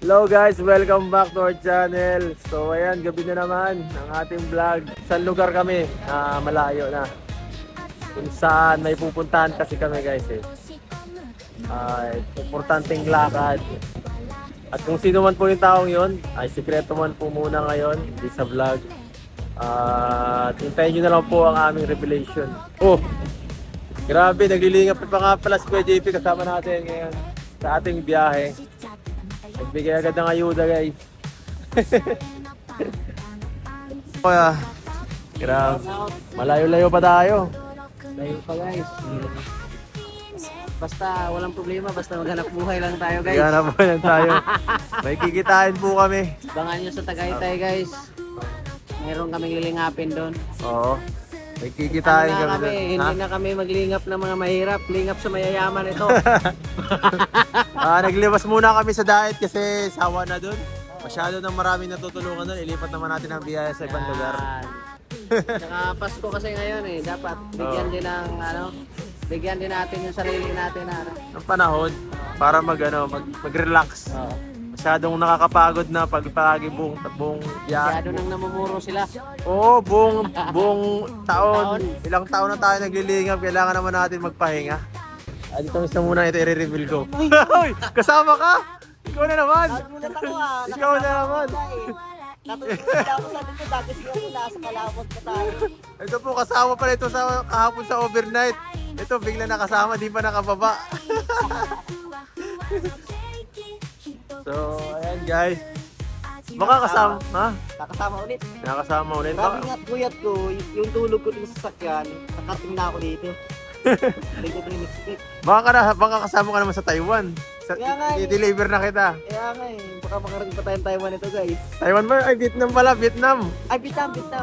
Hello guys, welcome back to our channel. So ayan, gabi na naman ang ating vlog. Sa lugar kami na malayo na. Kung saan may pupuntahan kasi kami guys eh. Importanteng lakad. At kung sino man po yung taong yon, ay sikreto man po muna ngayon, hindi sa vlog. At hintayin nyo na lang po ang aming revelation. Oh! Grabe, naglilingap pa nga pala si Kuya JP kasama natin ngayon sa ating biyahe. Nagbigay agad ng ayuda guys. Kaya, grabe. Malayo-layo pa tayo. Layo pa guys. Basta walang problema, basta maghanap buhay lang tayo guys. Kaya na po yan tayo. May kikitain po kami. Abangan nyo sa Tagaytay guys. Meron kaming lilingapin doon. Oo. May kikitain Ano na kami. kami, hindi na kami maglingap ng mga mahirap. Lingap sa mayayaman ito. Nagliwas muna kami sa diet kasi sawa na dun. Masyado nang maraming natutulungan dun. Ilipat naman natin ang biyaya sa ibang lugar. Saka Pasko kasi ngayon eh. Dapat bigyan din ng bigyan din natin yung sarili natin na Ang panahon para mag-relax. Masyadong nakakapagod na pagpalagi buong biyahe. Masyado nang namumuro sila. Oo, buong taon. Ilang taon na tayo naglilingap. Kailangan naman natin magpahinga. Dito isa muna ito i-reveal ko. Hoy! Kasama ka? Ikaw na naman! Nagulat ako Ikaw na naman! Natutulog ako sa dito dati siguro nasa kalabot pa tayo. Ito po, kasama pala ito sa kahapon sa overnight. Ito, bigla nakasama, di pa nakababa. So, ayan guys. Baka kasama, ha? Nakasama ulit. Nakasama ulit. Sabi nga kuyat ko, yung tulog ko din sa sakyan, nakating na ako dito. Dito ko yung mixpick. Baka kasama ka naman sa Taiwan. Kaya nga eh. I-deliver na kita. Kaya nga eh, baka makarating pa tayong Taiwan ito guys. Taiwan ba? Ay, Vietnam pala. Vietnam. Ay,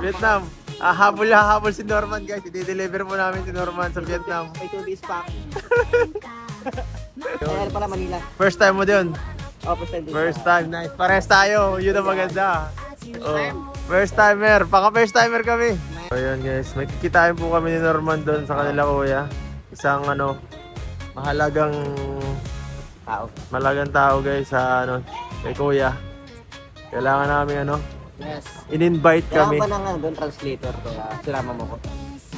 Vietnam. Hahabol si Norman guys. I-deliver mo namin si Norman sa Vietnam. May 2 days pa ako. Kaya pala Manila. First time mo din. Oh, first time din. First time. Nice. Pares tayo. Yun ang maganda. Oh. First timer. Baka first timer kami. So yun guys. May kikitain po kami ni Norman doon sa kanila kuya. Isang malagang tao guys sa kay kuya. Kailangan namin Yes. in-invite kami. Kailangan ba ng doon translator kaya sinama mo ko?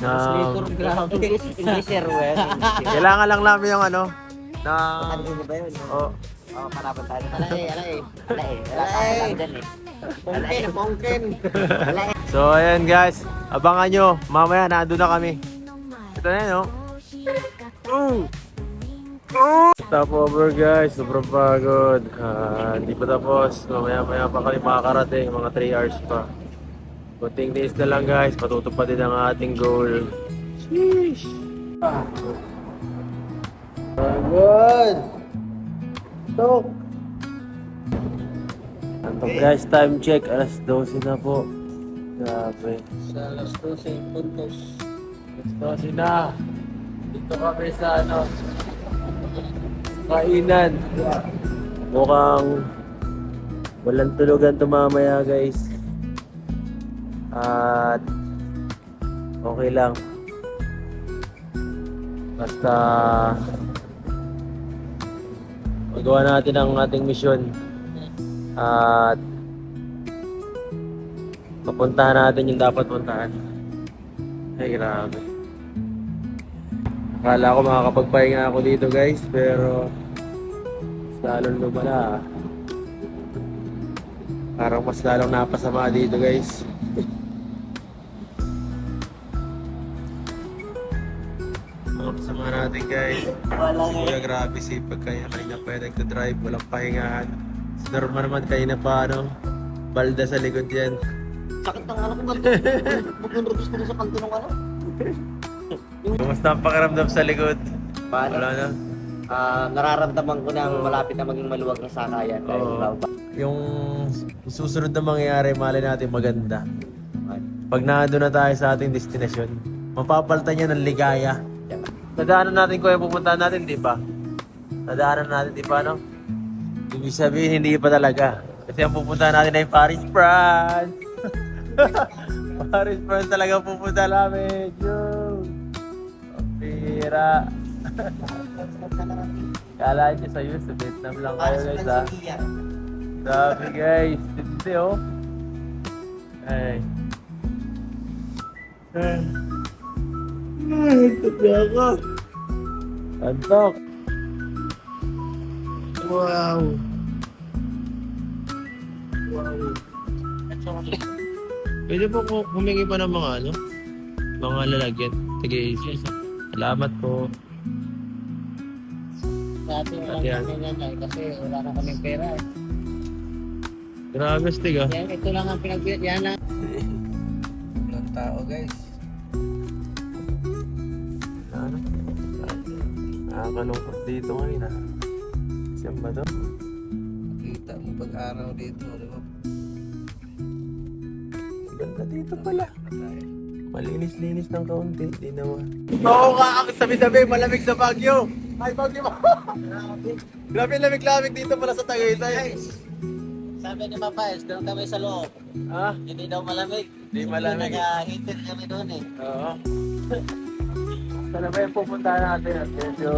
Na, Translator, grabe. Englisher, well. kailangan lang namin yung na Ano ba yun? oh, Parapan tayo. Alay. Wala tayo dyan eh. Pongken. so ayan guys, abangan nyo. Mamaya nandun na kami. Ito na yun Stop over guys, sobrang pagod. Hindi pa tapos. Mamaya pa kami makakarating, mga 3 hours pa. Kunting days na lang guys, patutupad din ang ating goal. Sheesh! Pagod! Tok! Antok guys, time check, alas 12 na po. Grabe. Sa alas 12 puntos. Alas 12 na. Dito kami sa kainan. Mukhang walang tulugan to mamaya guys. At okay lang. Basta magawa natin ang ating misyon. At mapuntahan natin yung dapat puntahan. Ay grabe. Akala ko makakapagpahinga ako dito guys, pero lalong lumala. Parang mas lalong napasama dito guys. Sama natin guys. Kuya grabe sipag kaya kanina pa yung nagdadrive, walang pahingahan. Si Norman naman kanina pa balda sa likod yan. Sakit ng ko ba? Mag-rubis ko sa kanto ng Kumusta ang pakiramdam sa likod? Paano? Wala na. Nararamdaman ko na malapit na maging maluwag na sakayan. Yung susunod na mangyayari, malay natin maganda. Pag nandun na tayo sa ating destinasyon, mapapalitan niya ng ligaya. Nadaanan natin kung yung pupuntahan natin, di ba? Nadaanan natin, di ba, Ibig sabihin, hindi pa talaga. Kasi ang pupuntahan natin ay Paris, France. Paris, France talaga pupunta namin. Pira. Kala nyo sa Vietnam lang kayo guys ha. Sabi guys, hindi oh. Ay. Tabi ako. Antok. Wow. Pwede po humingi pa ng mga ano? Mga lalagyan. Sige, salamat po. Dati walang Yan. kami yan eh, kasi wala na kaming pera eh. Grabe, Stig ah. Yan, ito lang ang pinagbigyan. Yan lang. Ng tao guys. Ano? Nakakalungkot dito ngayon ah. Saan ba to? Kita mo pag-araw dito, di ba? Ganda dito pala. Tayo. Malinis-linis ng kaunti. Di naman. Oo ka, ang sabi-sabi, malamig sa Baguio. Ay, Baguio mo. Grabe lamig-lamig dito pala sa Tagaytay. Sabi ni Mapayos, doon kami sa loob. Ah, Hindi daw malamig. Hindi malamig. Nag-heater kami doon eh. oo. Sana ba yung pupunta natin? At medyo...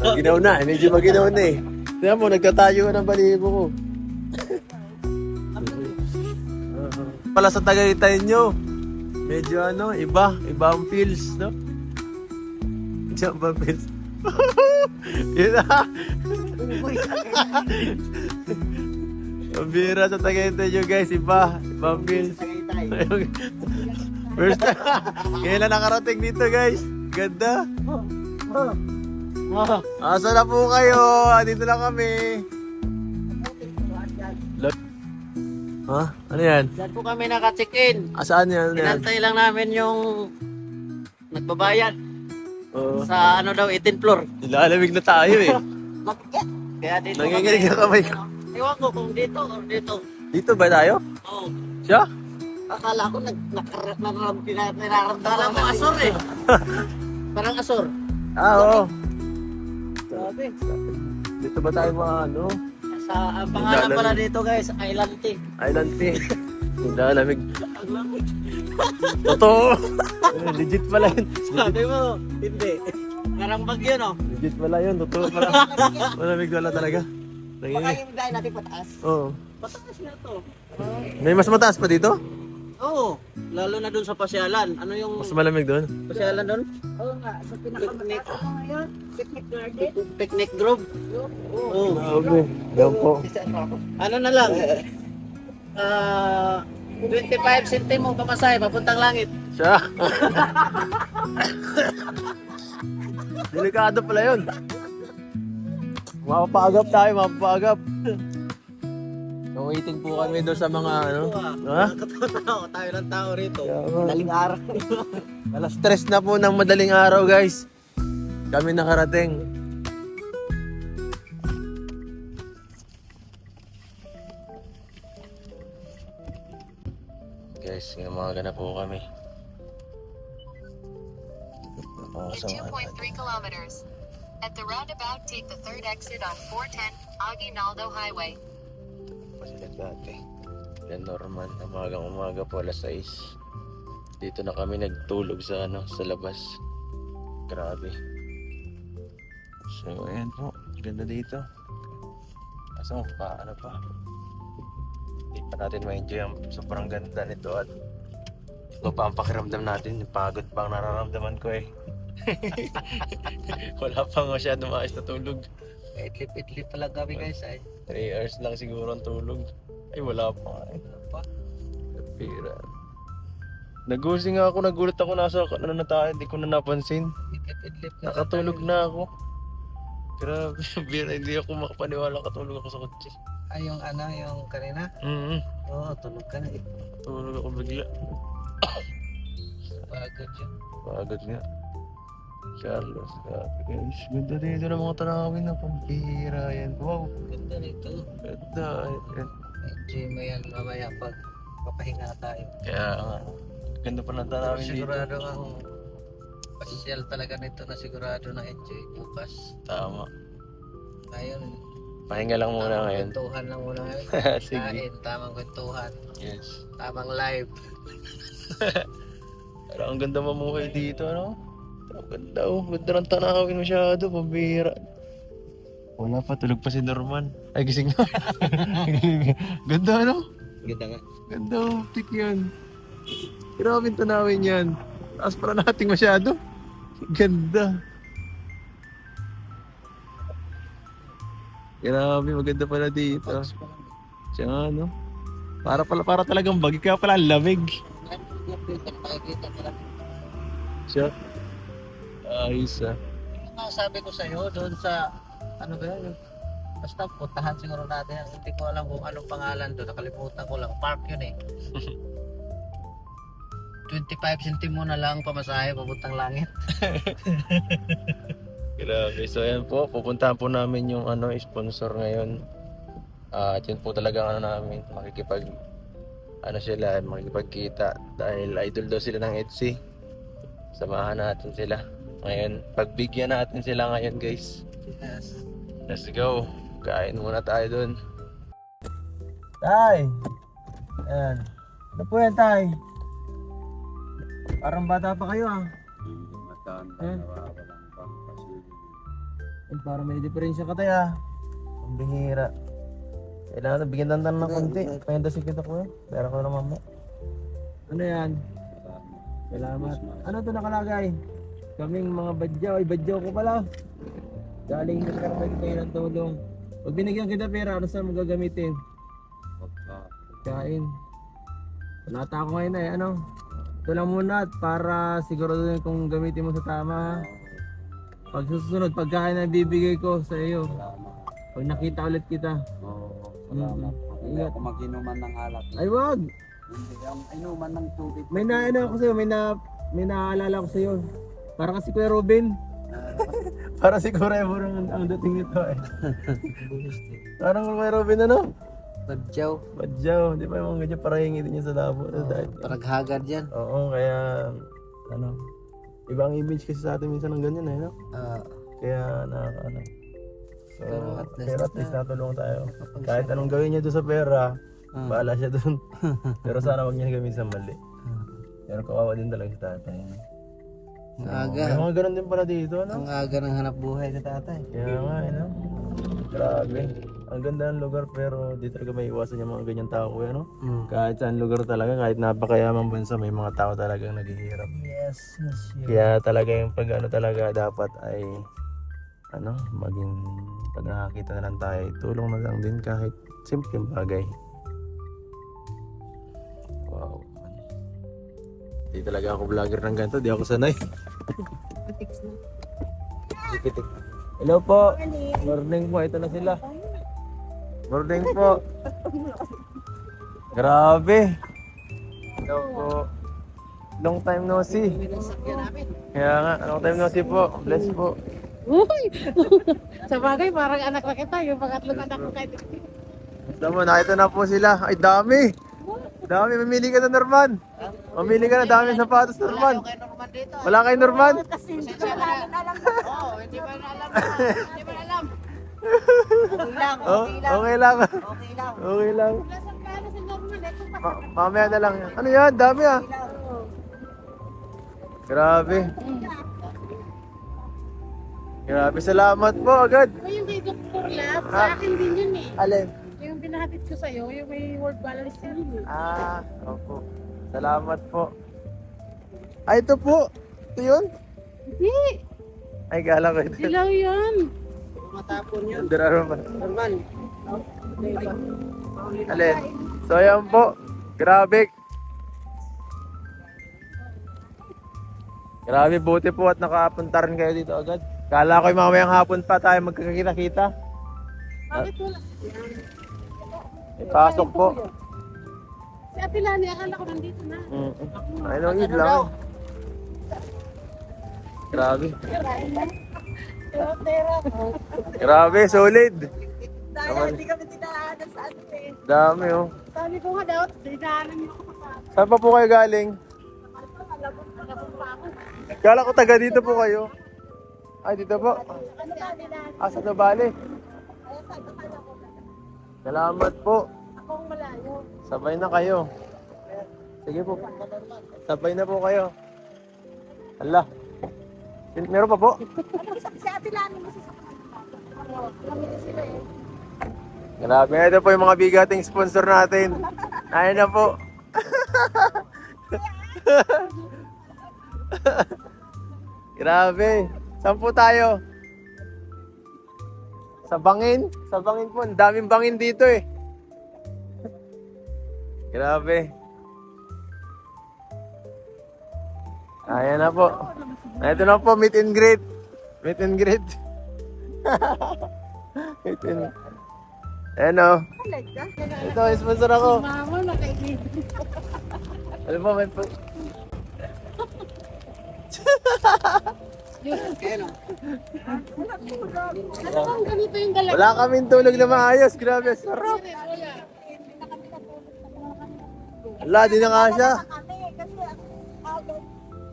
maginaw na. Medyo maginaw na eh. Tignan mo, nagtatayo ng balibo ko. Pala sa Tagaytay nyo. Medyo ano, iba. Iba ang feels, no? Iba ang feels. Yun na. Mabira sa Tagaytay nyo guys. Iba. Iba ang feels. First time. Kailan nakarating dito guys? Ganda. Asa na po kayo? Dito na kami. Ha? Ano yan? Diyan po kami naka-check-in. Asaan yan? Ano yan? Inantay lang namin yung nagbabayad Oo. sa ano daw 18th floor. Nilalamig na tayo eh. Kaya dito Nanginginig na kamay ko. Ewan ko kung dito or dito. Dito ba tayo? Oo. Siya? Akala ko nararamdaman. Akala ko asor eh. Parang asor. Ah, oo. Sabi. Dito ba tayo mga ano? Sa ang pangalan pala dito guys, Island Tea. Island tea. Nilalamig. Ang lamig. Totoo. Legit pala yun. Sabi mo, hindi. Parang bagyo no? Legit pala yun. Totoo pala. Malamig wala talaga. Baka Nanginginig. yung dahil natin pataas. Oo. Pataas na to. May mas mataas pa dito? Oo. Lalo na dun sa pasyalan. Ano yung Mas malamig doon. pasyalan dun? Oo nga, sa pinakamataas ano ngayon? Picnic garden? Picnic grove. Oo. Grabe. Yan po. Ano na lang? 25 centimo pamasahe papuntang langit. Siya. Delikado pala yun. Mapapaagap tayo, mapapaagap. So, waiting po kami doon sa mga ano. Ha? Nakakatawa tayo ng tao rito. Yaman. Daling araw. Alas 3 na po ng madaling araw guys. Kami nakarating. Guys, umaga na po kami. In 2.3 kilometers. At the roundabout, take the third exit on 410 Aguinaldo Highway. Pasilag dati. Yan normal. Umaga po alas 6. Dito na kami nagtulog sa ano, sa labas. Grabe. So ayan po. Ganda dito. Kaso paano pa? Hindi pa natin ma-enjoy ang sobrang ganda nito at ito pa ang pakiramdam natin. Yung pagod pa ang nararamdaman ko eh. Wala pang masyadong maayos na tulog. Idlip-idlip pa lang kami guys ay. 3 hours lang siguro ang tulog. Ay wala pa. Pira. Nagusing nga ako, nagulat ako nasa ano na tayo, hindi ko na napansin. Idlip-idlip na. Nakatulog na ako. Grabe, bira, hindi ako makapaniwala katulog ako sa kotse. Ay yung ano, yung kanina? Oo, tulog ka na eh. Tulog ako bigla. Pagod yun. Pagod nga. Carlos, grabe guys. Ganda dito ng mga tanawin na pambira yan. Wow, Ganda nito. ganda. Ayan. Enjoy mo yan mamaya pag papahinga tayo. Kaya nga, ganda pa ng tanawin dito. Sigurado ang pasyal talaga nito na sigurado na enjoy bukas. Tama. Ngayon, Pahinga lang muna ngayon. kwentuhan lang muna ngayon. Sige. Kain, tamang kwentuhan, Yes. tamang live. Pero ang ganda mamuhay dito, ano? Ang ganda, oh. Ganda ng tanawin masyado, pambira. Wala pa, tulog pa si Norman. Ay, gising na. Ganda, ano? Ganda nga. Ganda, optik yan. Grabe yung tanawin yan. Taas para nating masyado. Ganda. Grabe, maganda pala dito. Siya ano? Para talagang bagi, kaya pala ang lamig. Siya. Ayos ah. Yung nga sabi ko sa'yo, doon sa, ano ba yun? Basta puntahan siguro natin. Hindi ko alam kung anong pangalan doon. Nakalimutan ko lang. Park yun eh. 25 centimo na lang pamasahe papuntang langit. Grabe. So ayan po, pupuntahan po namin yung ano, sponsor ngayon. At yun po talaga ano namin, makikipagkita dahil idol daw sila ng Etsy. Samahan natin sila. Ngayon, pagbigyan natin sila ngayon, guys. Yes. Let's go. Kain muna tayo dun. Tay! Ayan. Ano po yan, Tay? Parang bata pa kayo ah. Eh? Parang may diferensya ka tayo ah. Ang bihira. Kailangan na bigyan ng konti. Pendasin kita ko eh. Pera ko naman mo. Ano yan? Salamat. Ano to nakalagay? Kaming mga badyaw. Ay, badyaw ko pala. Galing na karapag kayo ng tulong. Pag binigyan kita pera, ano saan mo gagamitin? Kain. Nata ako ngayon eh. Ano? Ito lang muna para siguro kung gamitin mo sa tama. Pag susunod, pagkain na bibigay ko sa iyo. Pag nakita ulit kita. Salamat. Hindi ako mag-inuman ng alak. Ay wag! Hindi ang inuman ng tubig. May naano ako sa'yo, may naaalala ko sa'yo. Para kasi Kuya Robin. Para si Kuya Robin ang dating nito eh. Parang Kuya Robin ano? Badyaw. Badyaw, di ba yung mga ganyan parang hingin niya sa labo. Paraghagad yan. Oo, kaya ano, ibang image kasi sa atin minsan ng ganyan eh, no? Kaya ano. So, Pero at least natulungan tayo. Kahit anong gawin niya doon sa pera, bahala siya doon. Pero sana wag niya gawin sa mali. Pero kawawa din talaga si tatay. Ang aga. May mga ganun din pala dito, no? Ang aga ng hanap buhay sa tatay. Kaya nga, no? Grabe. Ang ganda ng lugar pero di talaga may iwasan yung mga ganyan tao kuya, no? Kahit saan lugar talaga, kahit napakayamang bansa, may mga tao talagang naghihirap. Yes. Kaya talaga yung pag ano talaga dapat ay ano, maging pag nakakita na lang tayo, tulong na lang din kahit simpleng bagay. Wow. Di talaga ako vlogger ng ganito, di ako sanay. Tikitik. Hello po. Morning po, ito na sila. Morning po. Grabe. Hello po. Long time no see. Kaya nga, long time no see po. Bless po. Uy! Sa bagay, parang anak na kita. Yung pangatlong anak ko kahit Basta mo, nakita na po sila. Ay, dami. Dami, mamili ka na, Norman. Mamili ka na, dami sapatos, Norman. Kay Norman dito. Wala kay Norman? kasi hindi ko namin alam. Oo, hindi ba alam? Hindi ba alam? Okay lang, Oh, okay lang. okay lang. Okay lang. Nasaan ka na si Norman? Eh, kung bakit Mamaya na lang. Ano yan? Dami ah. Grabe. Grabe, salamat po agad. Ito yung kay Dr. Lab, sa akin din yun eh. Alin? Yung binahatid ko sa'yo, yung may word balance yun eh. Opo. Salamat po. Ay, ito po. Ito yun? Hindi, Ay, gala ko ito. dilaw yun. Matapon yun. Dara pa. Norman. Alin? So, ayan po. Grabe. Grabe, buti po at nakapunta rin kayo dito agad. Kala ko yung mamayang hapon pa tayo magkakita-kita. Bakit wala? Pasok po. Si Ate Lani, akala ko nandito na. Ay, no, eat lang. Grabe. Tera ko. Grabe, solid. Dahil hindi kami tinaanan sa ano eh. Dami oh. Sabi ko nga daw, dinaanan niyo ako sa Saan pa po kayo galing? labon pa ako. Kala ko taga dito po kayo. Ay, dito po. Kasi Ate Lani, Sa Nubali. kaya sabi ko na ko. Salamat po. Akong malayo. Sabay na kayo. Sige po. Sabay na po kayo. Ala. Meron pa po? Ano sa si Ate Lani mo sa Grabe, ito po yung mga bigating sponsor natin. Ayun na po. Grabe. Saan po tayo? Sa bangin? Sa bangin po. Ang daming bangin dito eh. Grabe. Ayan na po. Ito na po, meet and greet. Meet and greet. Meet and... Ayan o. Ito, sponsor ako. Mama, nakainig. Ano po, may po. Ano bang ganito yung dala? Wala kaming tulog na maayos. Grabe, sarap. Wala, di na kasya.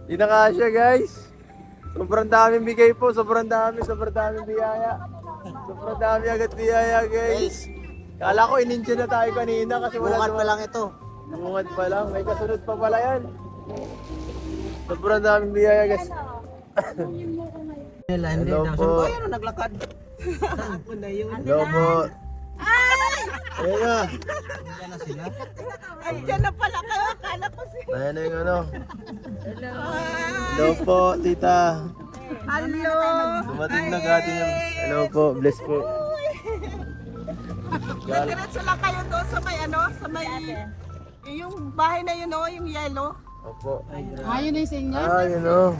Di na kasya, guys. Sobrang daming bigay po. Sobrang daming biyaya. Sobrang dami agad biyaya, guys. Kala ko ininja na tayo kanina kasi wala Bungad pa lang ito. Bungad pa lang. May kasunod pa pala yan. Sobrang daming biyaya, guys. Hello po. Ano naglakad? Hello po. Ayun na. Yan na sila. Andiyan na pala kayo. Akala ko si... Ayan na yung ano. Hello po, tita. Hello. Dumating na gati niya. Hello po, bless po. Diretso lang kayo doon sa may ano, sa may... Yung bahay na yun o, yung yellow. Opo. Ayun na yung sa inyo. Yun o.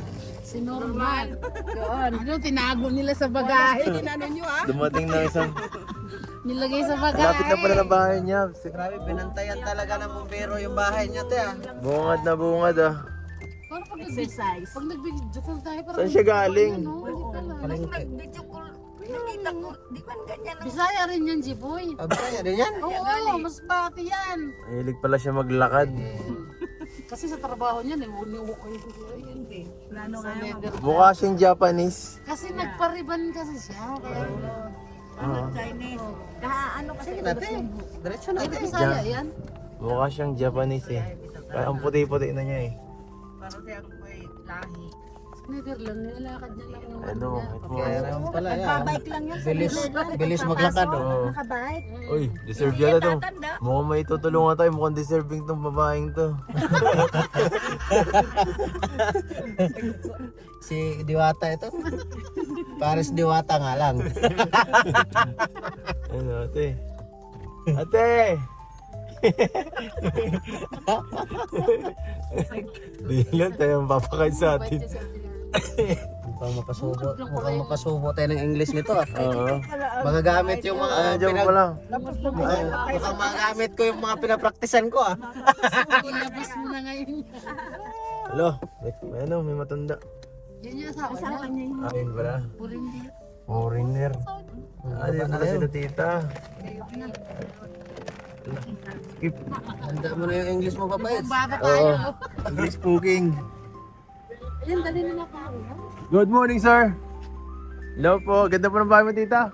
Si Norman. Doon. Ano, tinago nila sa bagahe. Inano nyo ha? Dumating na isang... Nilagay sa bagahe. Lapit na pala ng bahay niya. Grabe, binantayan talaga ng bumbero yung bahay niya, te ah. Bungad na bungad ah. Paano pag exercise? Pag nag-video call tayo, parang... Saan siya galing? Nag-video call. Nakita ko, di ba ganyan? Bisaya rin yan, Jiboy. Abay, ano yan? Oo, mas pati yan. Mahilig pala siya maglakad. Kasi sa trabaho niya, niwuko yung yun eh. Plano nga naman. Mukha siyang Japanese. Kasi nagpariban kasi siya. Kaya, Chinese. Ano kasi Sige natin. Diretso ay, natin. Bisaya yan. Mukha siyang Japanese eh. Kaya ang puti-puti na niya eh. parang siya may lahi. Netherlands, nilalakad niya lang yung Ano, ito. Kaya naman pala yan. Nagbabike lang yan sa Bilis maglakad oh. Nakabike. Uy, deserve yata to. Mukhang may tutulungan tayo. Mukhang deserving tong babaeng to. Si Diwata ito. Paris Diwata nga lang. Ano, ate? Ate! Di lang tayo mapapakain sa atin. Mukhang makasubo tayo ng English nito ah. Oo. Magagamit yung mga Ano, dyan pa lang. mukhang magagamit ko yung mga pinapraktisan ko ah. Ilabas mo na ngayon. Hello, may ano, may matanda. Yan yung asawa niya. Ayun pala. Puring din. Foreigner. Ah, di pala sila tita. Skip. Handa mo na yung English mo papayat. Bata Oo. tayo. English cooking. Ayan, dali na na pa. Good morning, sir. Hello po. Ganda po ng bahay mo, tita.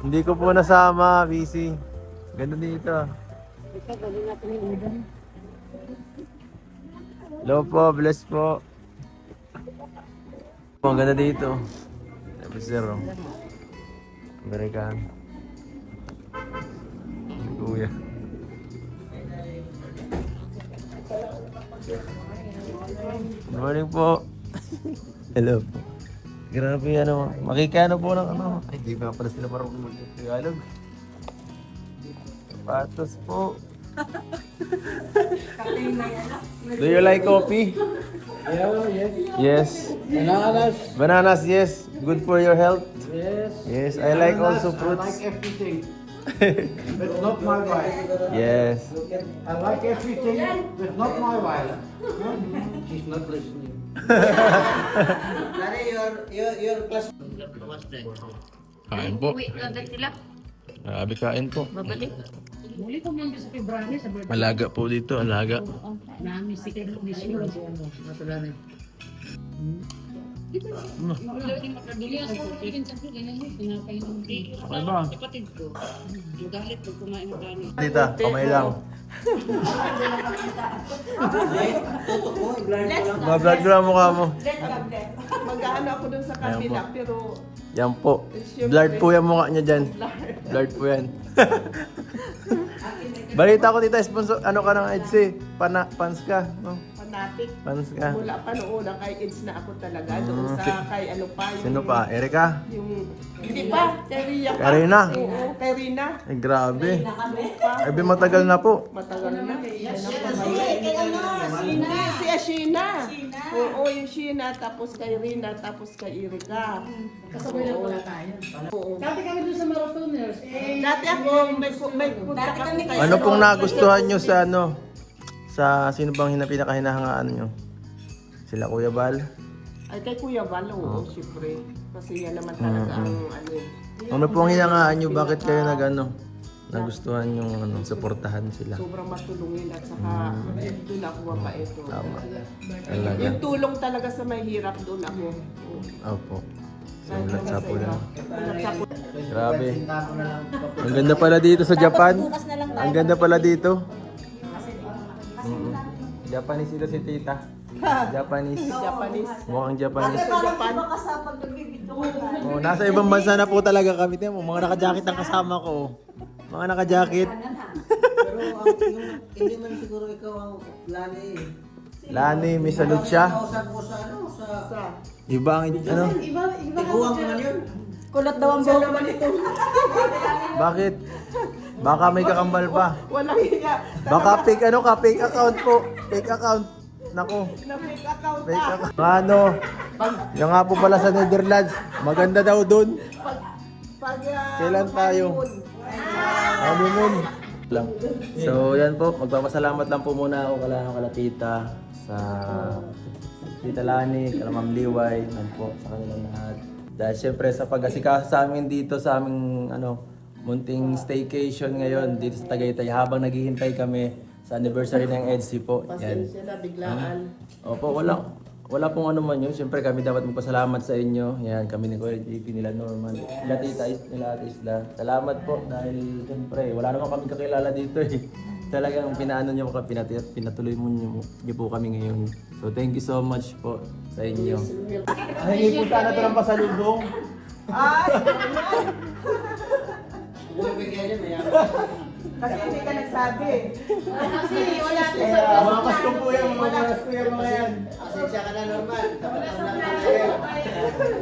Hindi ko po nasama, busy. Ganda dito. Ito, dali natin yung udan. Hello po, bless po. Ang ganda dito. Tapos zero. American. Kuya. Good morning po. Hello po. Grabe ano, makikano po ng ano. Ay, di ba pala sila marunong mag-Tagalog. Patos po. Do you like coffee? Yes. Bananas. Bananas, yes. Good for your health. Yes. Yes, I like also fruits. Everything. But not my wife. Yes. I like everything, but not my wife. She's not listening. Larry, your class. Kain po. Uwi na agad sila. Grabe kain po. Babalik. Muli ko muna sa February sa birthday. Alaga po dito, alaga. Nami si Ken ni Shiro. Okay ba? Tita, kamay lang. Ma-vlog ko lang mukha mo. Mag-ano ako dun sa kabila, pero Yan po. Blurred po yung mukha niya dyan. Blurred po yan. Balita ko tita, sponsor, ano ka ng EDSI? Fans ka, no? fanatic. Fans ka. Mula pa noon, kay Eds na ako talaga. Doon sa kay ano pa. Yung, Sino pa? Erika? Yung, hindi pa, kay Ria pa. Kay Rina? Oo, kay Rina. Ay, grabe. Pa. Ay, matagal na po. Matagal na. Hindi, si Ashina. Oo, yung Shina, tapos kay Rina, tapos kay Erika. Kasabay lang pala tayo. Oo. Dati kami doon sa Marathoners. Dati ako, may punta kami kay Ano pong nagustuhan nyo sa ano? Sa sino bang pinakahinahangaan nyo? Sila Kuya Bal? Ay, kay Kuya Val, oo, syempre. Kasi yan naman talaga ang ano eh. Ano pong hinahangaan nyo? Bakit kayo nagustuhan yung suportahan sila? Sobrang matulungin at saka doon ako mapaito. Tama. Talaga. Yung tulong talaga sa mahirap doon ako. Opo. Sulat sa po lang. Sulat sa po. Grabe. Ang ganda pala dito sa Japan. Ang ganda pala dito. Japanese ito si tita. Japanese. Japanese. Mukhang Japanese. Sa Japan. Oh, nasa ibang bansa na po talaga kami. Tingnan mo, mga naka-jacket ang kasama ko. Mga naka-jacket. Pero hindi man siguro ikaw ang Lani eh. Lani, may salute siya. Kausap mo sa ano, sa... Iba ang ano? Tiguang naman yun. Kulot daw ang bola man ito. Bakit? Baka may kakambal pa. Walang hiya. Baka fake account po. Fake account. Nako. Na fake account Fake account. Ano? Yung nga po pala sa Netherlands. Maganda daw dun. Pag Kailan tayo? Honeymoon. Lang. So yan po, magpapasalamat lang po muna ako kala tita sa Tita Lani, kala Ma'am Liway, yan po sa kanilang lahat. Dahil syempre sa pag-asikaso sa amin dito sa aming munting staycation ngayon dito sa Tagaytay habang naghihintay kami sa anniversary ng EDSI po. Yan. pasensya na biglaan. Opo, wala pong ano man yun. Siyempre kami dapat magpasalamat sa inyo. Yan, kami ni Kuya JP, nila Norman, nila Tita nila Ate Isla. Salamat po dahil siyempre wala naman kami kakilala dito eh. Talagang pinaano niyo po, pinatuloy mo niyo po kami ngayon. So thank you so much po sa inyo. Ay, hindi po sana ito ng pasalubong. Ay! Bumibigyan niya maya. Kasi hindi ka nagsabi. Kasi wala na sa... Mga pasko po yan, mga pasko yan, mga yan. Pasensya ka na, Norman. Dapat lang tayo.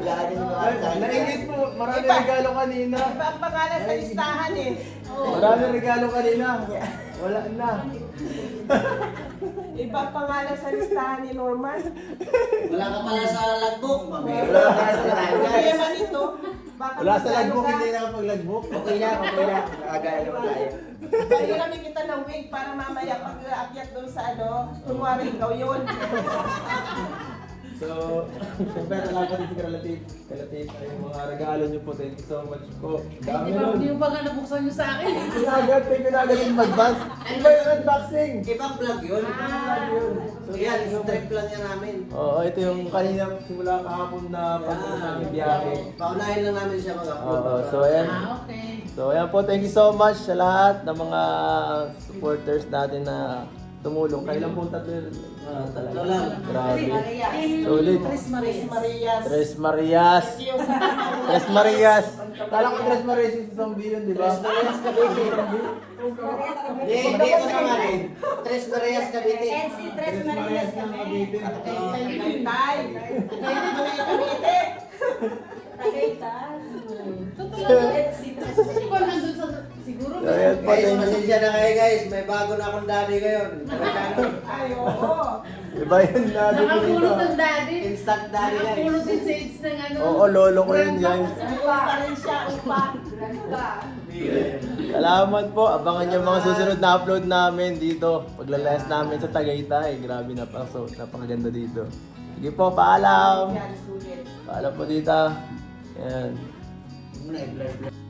Lani mo ka. Naingit po, marami regalo kanina. Iba ang pangalan sa listahan eh. Marami regalo kanina. Wala na. Iba ang pangalan sa listahan ni Norman. Wala ka pala sa logbook. Wala ka sa logbook. Kaya man ito. baka Wala sa ano logbook, ka. hindi na kapag logbook. Okay na. Agaya naman tayo. Kaya kami kita ng wig para mamaya pag aakyat doon sa kunwari ikaw yun. So, siyempre salamat din si Kalatit. Ay, yung mga regalo niyo po. Thank you so much po. Dami nun. Hindi mo ba nga nabuksan nyo sa akin? Thank you na agad yung mag-advance. Iba yung unboxing. Ibang vlog yun. So yan, strip lang yan namin. Oo, ito yung kanina simula kahapon na pag-uwi namin biyahe. Paunahin lang namin siya mag-upload. Oo, so ayan. Okay. So ayan po, thank you so much sa lahat ng mga supporters natin na tumulong. Kailan po tatlo talaga. Ito lang. Grabe. Solid. Tres Maria. Marias. Tres Marias. Yung Tres Marias. Kala ko Tres Marias yung isang billion, di ba? Hindi ko naman eh. Tres Marias Cavite. Tres Marias ng Cavite. Tay. Mga Cavite. Siguro nandun sa... Siguro So ayan po, Guys, thank you. pasensya na kayo guys. May bago na akong daddy ngayon. Ay, oo. Iba yun na nakapulot ng daddy. Instant daddy guys. Nakapulot din sa AIDS ng ano. Oo, lolo ko yun yan. Upa rin siya, upa. Salamat po. Abangan niyo mga susunod na upload namin dito. Paglalayas namin sa Tagaytay. Grabe na pa. So, napakaganda dito. Sige po, paalam. Yan, sulit. Paalam po, tita. Yan. Muna i-blur.